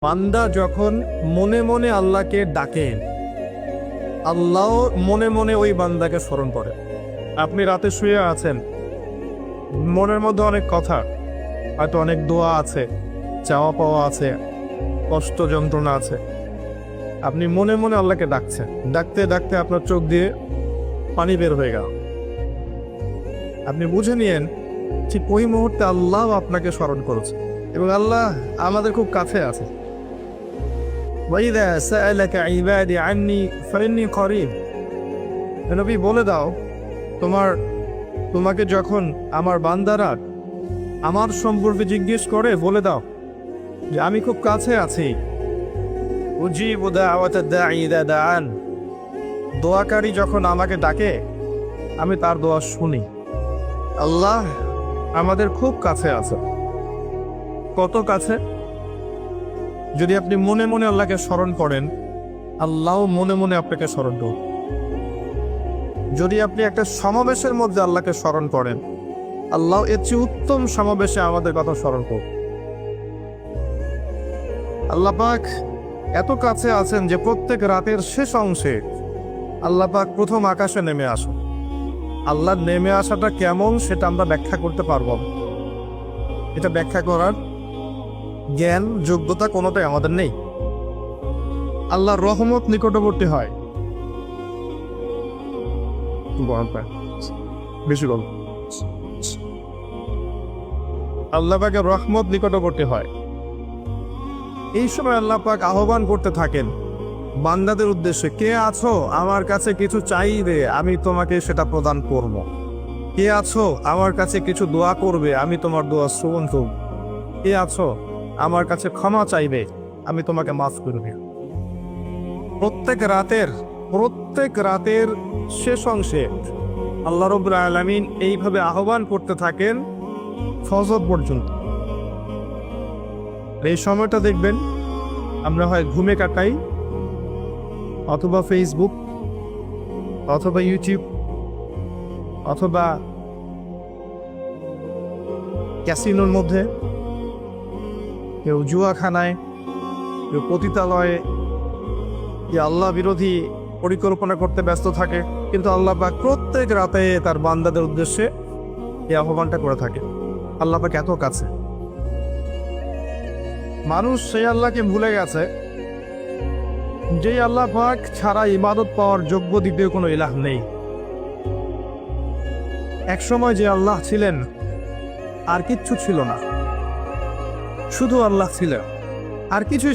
বান্দা যখন মনে মনে আল্লাহকে ডাকে, আল্লাহ মনে মনে ওই বান্দাকে স্মরণ করে। আপনি রাতে শুয়ে আছেন, মনের মধ্যে অনেক কথা, হয়তো অনেক দোয়া আছে, চাওয়া পাওয়া আছে, কষ্ট যন্ত্রণা আছে। আপনি মনে মনে আল্লাহকে ডাকছেন, ডাকতে ডাকতে আপনার চোখ দিয়ে পানি বের হয়ে গেল। আপনি বুঝে নিয়েন ঠিক ওই মুহূর্তে আল্লাহ আপনাকে স্মরণ করেছে এবং আল্লাহ আমাদের খুব কাছে আছে। ওয়াইদা সাআলাকা ইবাদি আন্নি ফাইন্নী করিব। নবী বলে দাও, তোমাকে যখন আমার বান্দারা আমার সম্পর্কে জিজ্ঞেস করে বলে দাও যে আমি খুব কাছে আছি। উজিবু দাওয়াতাদ দাঈ ইযা দাআন। দোয়াকারী যখন আমাকে ডাকে আমি তার দোয়া শুনি। আল্লাহ আমাদের খুব কাছে আছে। কত কাছে? যদি আপনি মনে মনে আল্লাহকে স্মরণ করেন, আল্লাহ মনে মনে আপনাকে স্মরণ করুন। যদি আপনি একটা সমাবেশের মধ্যে আল্লাহকে স্মরণ করেন, আল্লাহ এর চেয়ে উত্তম সমাবেশে আমাদের কথা স্মরণ করুন। আল্লাহ পাক এত কাছে আছেন যে প্রত্যেক রাতের শেষ অংশে আল্লাহ পাক প্রথম আকাশে নেমে আসেন। আল্লাহর নেমে আসাটা কেমন সেটা আমরা ব্যাখ্যা করতে পারব না। এটা ব্যাখ্যা করার জ্ঞান যোগ্যতা কোনোটাই আমাদের নেই। আল্লাহর রহমত নিকটবর্তী হয়, বেশি গল্প। আল্লাহ পাকের রহমত নিকটবর্তী হয়। এই সময় আল্লাহ পাক আহ্বান করতে থাকেন বান্দাদের উদ্দেশ্যে, কে আছো আমার কাছে কিছু চাইবে, আমি তোমাকে সেটা প্রদান করব। কে আছো আমার কাছে কিছু দোয়া করবে, আমি তোমার দোয়া শ্রবণ করব। কে আছো আমার কাছে ক্ষমা চাইবে, আমি তোমাকে মাফ করব। প্রত্যেক রাতের শেষ অংশে আল্লাহ রাব্বুল আলামিন এইভাবে আহ্বান করতে থাকেন ফজর পর্যন্ত। এই সময়টা দেখবেন আমরা হয় ঘুমে কাটাই, অথবা ফেসবুক, অথবা ইউটিউব, অথবা ক্যাসিনোর মধ্যে, কেউ জুয়াখানায়, কেউ পতিতালয়ে, কেউ আল্লাহ বিরোধী পরিকল্পনা করতে ব্যস্ত থাকে। কিন্তু আল্লাহ পাক প্রত্যেক রাতে তার বান্দাদের উদ্দেশ্যে এই আহ্বানটা করে থাকে। আল্লাহ পাক এত কাছে। মানুষ সেই আল্লাহকে ভুলে গেছে যেই আল্লাহ পাক ছাড়া ইবাদত পাওয়ার যোগ্য দ্বিতীয় কোনো ইলাহ নেই। একসময় যে আল্লাহ ছিলেন আর কিচ্ছু ছিল না, শুধু আল্লাহ ছিলেন, আর কিছু